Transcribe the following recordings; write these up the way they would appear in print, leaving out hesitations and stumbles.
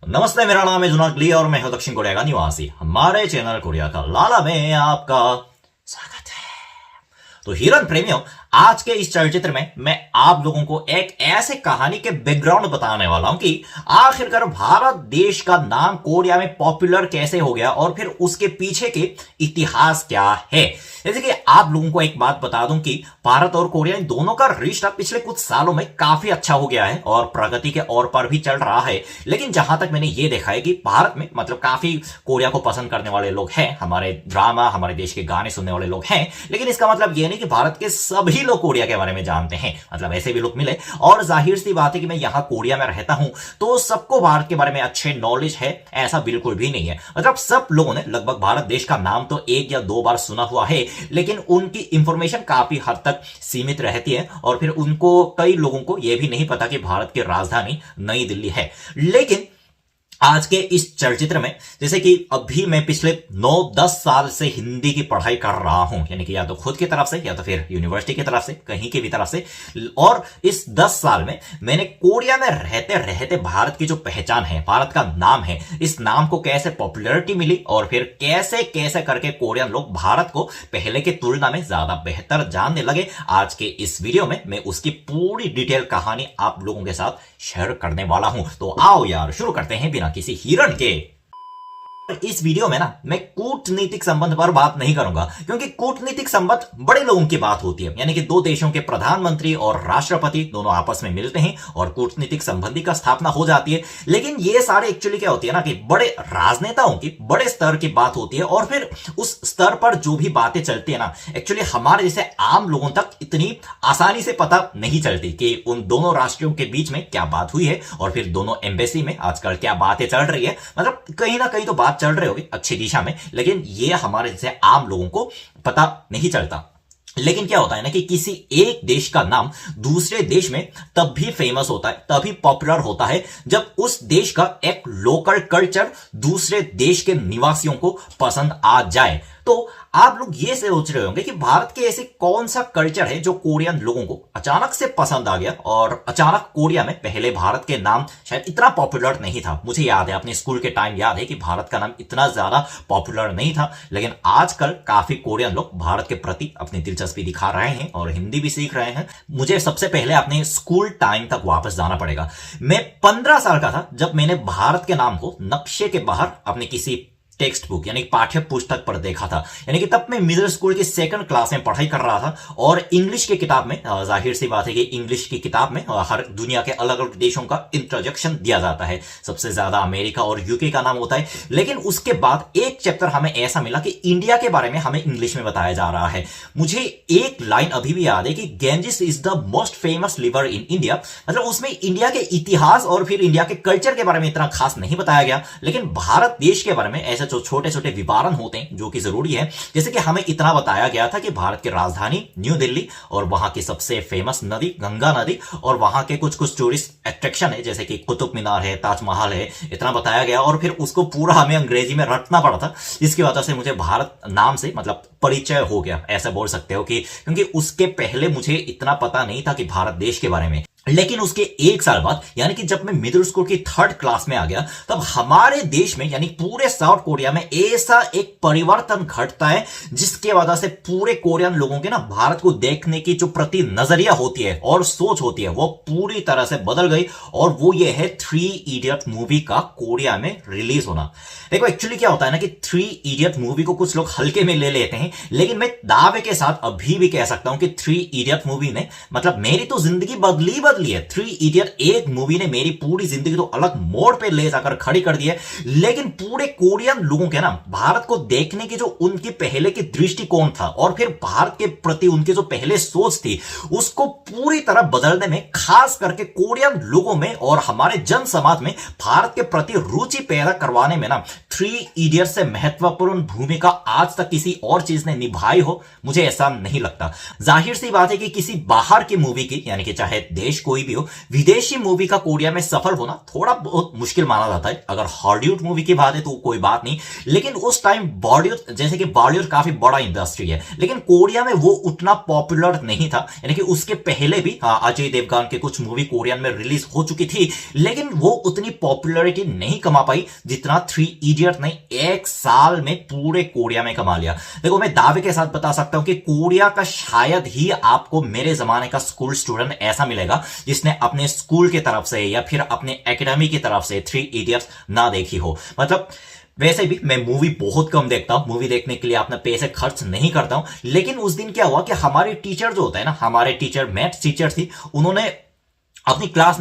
नमस्ते, मेरा नाम है जुनाद ली और मैं हूं दक्षिण कोरिया का निवासी। हमारे चैनल कोरिया का लाला में आपका स्वागत है। तो हिरन प्रेमियों, आज के इस चलचित्र में मैं आप लोगों को एक ऐसे कहानी के बैकग्राउंड बताने वाला हूं कि आखिरकार भारत देश का नाम कोरिया में पॉपुलर कैसे हो गया और फिर उसके पीछे के इतिहास क्या है। जैसे कि आप लोगों को एक बात बता दूं कि भारत और कोरिया इन दोनों का रिश्ता पिछले कुछ सालों में काफी अच्छा हो गया है और प्रगति के ओर पर भी चल रहा है। लेकिन जहां तक मैंने ये देखा है कि भारत में मतलब काफी कोरिया को पसंद करने वाले लोग हैं, हमारे ड्रामा, हमारे देश के गाने सुनने वाले लोग हैं, लेकिन इसका मतलब ये नहीं कि भारत के सभी लोग कोरिया के बारे में जानते हैं। मतलब ऐसे भी लोग मिले और जाहिर सी बात है कि मैं यहां कोरिया में रहता हूं तो सबको भारत के बारे में अच्छे नॉलेज है, ऐसा बिल्कुल भी नहीं है। मतलब सब लोगों ने लगभग भारत देश का नाम तो एक या दो बार सुना हुआ है, लेकिन उनकी इंफॉर्मेशन काफी हद तक सीमित रहती है और फिर उनको कई लोगों को यह भी नहीं पता कि भारत की राजधानी नई दिल्ली है। लेकिन आज के इस चलचित्र में जैसे कि अभी मैं पिछले 9-10 साल से हिंदी की पढ़ाई कर रहा हूं, यानी कि या तो खुद की तरफ से या तो फिर यूनिवर्सिटी की तरफ से, कहीं की भी तरफ से, और इस 10 साल में मैंने कोरिया में रहते रहते भारत की जो पहचान है, भारत का नाम है, इस नाम को कैसे पॉपुलैरिटी मिली और फिर कैसे कैसे करके कोरियन लोग भारत को पहले की तुलना में ज्यादा बेहतर जानने लगे, आज के इस वीडियो में मैं उसकी पूरी डिटेल कहानी आप लोगों के साथ शेयर करने वाला हूं। तो आओ यार, शुरू करते हैं बिना किसी हिरन के। इस वीडियो में ना मैं कूटनीतिक संबंध पर बात नहीं करूंगा, क्योंकि कूटनीतिक संबंध बड़े लोगों की बात होती है, यानी कि दो देशों के प्रधानमंत्री और राष्ट्रपति दोनों आपस में मिलते हैं और कूटनीतिक संबंधी का स्थापना हो जाती है। लेकिन ये सारे एक्चुअली क्या होती है ना कि बड़े राजनेताओं की बड़े स्तर की बात होती है और फिर उस स्तर पर जो भी बातें चलती है ना, एक्चुअली हमारे जैसे आम लोगों तक इतनी आसानी से पता नहीं चलती कि उन दोनों राष्ट्रों के बीच में क्या बात हुई है और फिर दोनों एम्बेसी में आजकल क्या बातें चल रही है। मतलब कहीं ना कहीं तो बात चल रही होगी अच्छी दिशा में, लेकिन ये हमारे जैसे आम लोगों को पता नहीं चलता। लेकिन क्या होता है ना कि किसी एक देश का नाम दूसरे देश में तब भी फेमस होता है, तभी पॉपुलर होता है, जब उस देश का एक लोकल कल्चर दूसरे देश के निवासियों को पसंद आ जाए। तो आप लोग ये सोच रहे होंगे कि भारत के ऐसे कौन सा कल्चर है जो कोरियन लोगों को अचानक से पसंद आ गया और अचानक कोरिया में पहले भारत के नाम शायद इतना पॉपुलर नहीं था। मुझे याद है, अपने स्कूल के टाइम याद है कि भारत का नाम इतना ज्यादा पॉपुलर नहीं था, लेकिन आजकल काफी कोरियन लोग भारत के प्रति अपनी दिलचस्पी दिखा रहे हैं और हिंदी भी सीख रहे हैं। मुझे सबसे पहले अपने स्कूल टाइम तक वापस जाना पड़ेगा। मैं 15 साल का था जब मैंने भारत के नाम को नक्शे के बाहर अपने किसी टेक्स्ट बुक यानी पाठ्य पुस्तक पर देखा था। यानी कि तब मैं मिडिल स्कूल की सेकंड क्लास में पढ़ाई कर रहा था और इंग्लिश की किताब में, जाहिर सी बात है कि इंग्लिश की किताब में हर दुनिया के अलग अलग देशों का इंट्रोडक्शन दिया जाता है। सबसे ज्यादा अमेरिका और यूके का नाम होता है, लेकिन उसके बाद एक चैप्टर हमें ऐसा मिला कि इंडिया के बारे में हमें इंग्लिश में बताया जा रहा है। मुझे एक लाइन अभी भी याद है कि Ganges is the most famous river in India. मतलब उसमें इंडिया के इतिहास और फिर इंडिया के कल्चर के बारे में इतना खास नहीं बताया गया, लेकिन भारत देश के बारे में ऐसे जो छोटे छोटे विवरण होते हैं जो कि जरूरी है। जैसे कि हमें इतना बताया गया था कि भारत की राजधानी न्यू दिल्ली और वहां की सबसे फेमस नदी गंगा नदी और वहां के कुछ कुछ टूरिस्ट अट्रैक्शन है, जैसे कि कुतुब मीनार है, ताजमहल है, इतना बताया गया और फिर उसको पूरा हमें अंग्रेजी में रटना पड़ा था, जिसकी वजह से मुझे भारत नाम से मतलब परिचय हो गया, ऐसा बोल सकते हो कि क्योंकि उसके पहले मुझे इतना पता नहीं था कि भारत देश के बारे में। लेकिन उसके एक साल बाद यानी कि जब मैं मिडिल स्कूल की थर्ड क्लास में आ गया, तब हमारे देश में यानी पूरे साउथ कोरिया में ऐसा एक परिवर्तन घटता है जिसके वजह से पूरे कोरियन लोगों के ना भारत को देखने की जो प्रति नजरिया होती है और सोच होती है वो पूरी तरह से बदल गई। और वो ये है 3 इडियट मूवी का कोरिया में रिलीज होना। देखो एक्चुअली क्या होता है ना कि 3 इडियट मूवी को कुछ लोग हल्के में ले लेते हैं, लेकिन मैं दावे के साथ अभी भी कह सकता हूं कि 3 इडियट मूवी ने मतलब मेरी तो जिंदगी बदली है। 3 इडियट एक मूवी ने मेरी पूरी जिंदगी तो अलग मोड़ पे ले जाकर खड़ी कर दी है। लेकिन पूरे कोरियन लोगों के ना भारत को देखने की जो उनकी पहले की दृष्टिकोण था और फिर भारत के प्रति उनकी जो पहले सोच थी उसको पूरी तरह बदलने में, खास करके कोरियन लोगों में और हमारे जन समाज में भारत के प्रति रुचि पैदा करवाने में ना 3 इडियट से महत्वपूर्ण भूमिका आज तक किसी और चीज इसने निभाई हो, मुझे ऐसा नहीं लगता। जाहिर सी बात है कि किसी बाहर की मूवी की, यानी कि चाहे देश कोई भी हो, विदेशी मूवी का कोरिया में सफल होना थोड़ा बहुत मुश्किल माना जाता है। अगर हॉलीवुड मूवी की बात है तो कोई बात नहीं, लेकिन उस टाइम बॉलीवुड, जैसे कि बॉलीवुड काफी बड़ा इंडस्ट्री है, लेकिन कोरिया में वो उतना पॉपुलर नहीं था। यानी कि उसके पहले भी अजय देवगन के कुछ मूवी कोरियन में रिलीज हो चुकी थी, लेकिन वो उतनी पॉपुलैरिटी नहीं कमा पाई जितना थ्री इडियट ने एक साल में पूरे कोरिया में कमा लिया। देखो, मैं दावे के साथ बता सकता हूं कि कोरिया का शायद ही आपको मेरे जमाने का स्कूल स्टूडेंट ऐसा मिलेगा जिसने अपने स्कूल की तरफ से या फिर अपने एकेडमी की तरफ से थ्री इडियट्स ना देखी हो। मतलब वैसे भी मैं मूवी बहुत कम देखता हूं, मूवी देखने के लिए अपने पैसे खर्च नहीं करता हूं, लेकिन उस दिन क्या हुआ कि हमारे टीचर जो होता है ना, हमारे टीचर मैथ्स टीचर थी, उन्होंने अपनी क्लास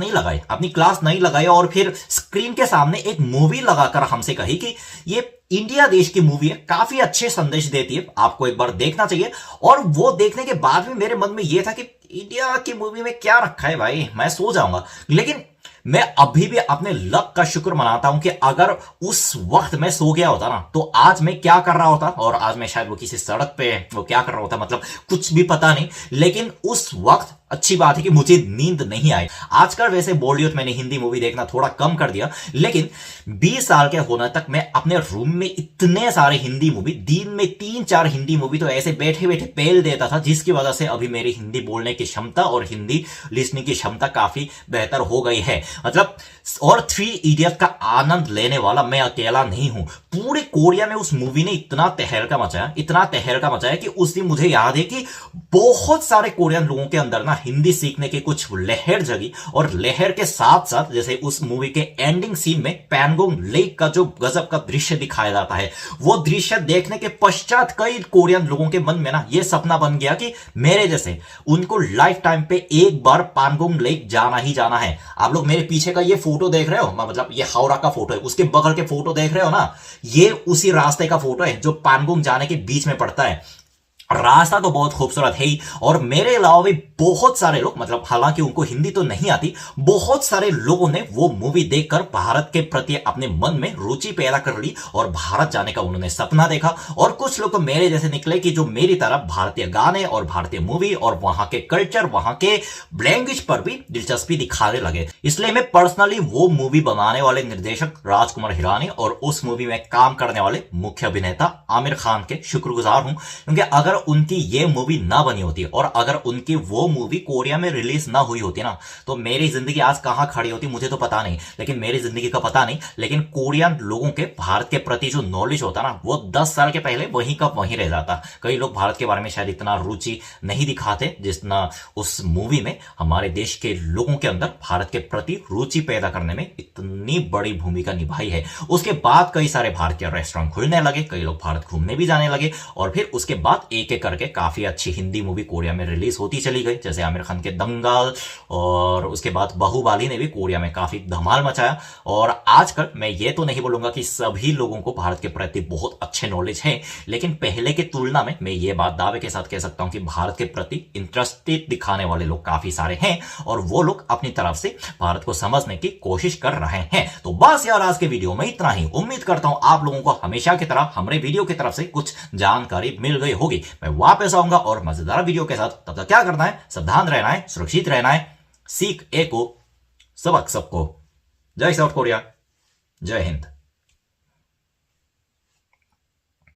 नहीं लगाई और फिर स्क्रीन के सामने एक मूवी लगाकर हमसे कही कि ये इंडिया देश की मूवी है, काफी अच्छे संदेश देती है, आपको एक बार देखना चाहिए। और वो देखने के बाद भी मेरे मन में यह था कि इंडिया की मूवी में क्या रखा है भाई, मैं सो जाऊंगा। लेकिन मैं अभी भी अपने लक का शुक्र मनाता हूं कि अगर उस वक्त मैं सो गया होता ना, तो आज मैं क्या कर रहा होता, और आज मैं शायद वो किसी सड़क पे वो क्या कर रहा होता, मतलब कुछ भी पता नहीं। लेकिन उस वक्त अच्छी बात है कि मुझे नींद नहीं आई। आजकल वैसे बॉलीवुड मैंने हिंदी मूवी देखना थोड़ा कम कर दिया, लेकिन 20 साल के होने तक मैं अपने रूम में इतने सारे हिंदी मूवी, दिन में 3-4 हिंदी मूवी तो ऐसे बैठे बैठे पेल देता था, जिसकी वजह से अभी मेरी हिंदी बोलने की क्षमता और हिंदी लिसनिंग की क्षमता काफी बेहतर हो गई है। मतलब, और थ्री इडियट का आनंद लेने वाला मैं अकेला नहीं हूं। पूरे कोरिया में उस मूवी ने इतना तहलका मचाया कि उस दिन मुझे याद है कि बहुत सारे कोरियन लोगों के अंदर ना हिंदी सीखने की कुछ लहर जगी। और लहर के साथ साथ जैसे उस मूवी के एंडिंग सीन में पैनगोंग लेक का जो गजब का दृश्य दिखाया जाता है, वो दृश्य देखने के पश्चात कई कोरियन लोगों के मन में ना ये सपना बन गया कि मेरे जैसे उनको लाइफ टाइम पे एक बार पैनगोंग लेक जाना ही जाना है। आप लोग मेरे पीछे का ये फोटो देख रहे हो, मतलब ये हावड़ा का फोटो है, उसके बगल के फोटो देख रहे हो ना, ये उसी रास्ते का फोटो है जो पैनगोंग जाने के बीच में पड़ता है। रास्ता तो बहुत खूबसूरत है ही, और मेरे अलावा भी बहुत सारे लोग, मतलब हालांकि उनको हिंदी तो नहीं आती, बहुत सारे लोगों ने वो मूवी देखकर भारत के प्रति अपने मन में रुचि पैदा कर ली और भारत जाने का उन्होंने सपना देखा। और कुछ लोग तो मेरे जैसे निकले कि जो मेरी तरह भारतीय गाने और भारतीय मूवी और वहां के कल्चर, वहां के लैंग्वेज पर भी दिलचस्पी दिखाने लगे। इसलिए मैं पर्सनली वो मूवी बनाने वाले निर्देशक राजकुमार हिरानी और उस मूवी में काम करने वाले मुख्य अभिनेता आमिर खान के शुक्रगुजार हूं, क्योंकि अगर उनकी ये मूवी ना बनी होती और अगर उनकी वो मूवी कोरिया में रिलीज ना हुई होती ना, तो मेरी जिंदगी आज कहां खड़ी होती मुझे तो पता नहीं, लेकिन मेरी जिंदगी का पता नहीं। लेकिन कोरियन लोगों के भारत के प्रति जो नॉलेज होता ना, वो 10 साल के पहले वहीं का वहीं रह जाता। कई लोग भारत के बारे में शायद इतना रुचि नहीं दिखाते जितना उस मूवी में हमारे देश के लोगों के अंदर भारत के प्रति रुचि पैदा करने में इतनी बड़ी भूमिका निभाई है। उसके बाद कई सारे भारतीय रेस्टोरेंट खुलने लगे, कई लोग भारत घूमने भी जाने लगे, और फिर उसके बाद एक एक करके काफी अच्छी हिंदी मूवी कोरिया में रिलीज होती चली गई, जैसे आमिर खान के दंगल, और उसके बाद बाहुबली ने भी कोरिया में काफी धमाल मचाया। और आजकल मैं ये तो नहीं बोलूंगा कि सभी लोगों को भारत के प्रति बहुत अच्छे नॉलेज है, लेकिन पहले की तुलना में मैं ये बात दावे के साथ कह सकता हूं कि भारत के प्रति इंटरेस्टेड दिखाने वाले लोग काफी सारे हैं, और वो लोग अपनी तरफ से भारत को समझने की कोशिश कर रहे हैं। तो बस यार, आज के वीडियो में इतना ही। उम्मीद करता हूं आप लोगों को हमेशा की तरह हमारे वीडियो की तरफ से कुछ जानकारी मिल गई होगी। मैं वापस आऊंगा और मजेदार वीडियो के साथ। तब तक क्या करना है, सावधान रहना है, सुरक्षित रहना है। सीख एको, सबक सबको। जय साउथ कोरिया, जय हिंद।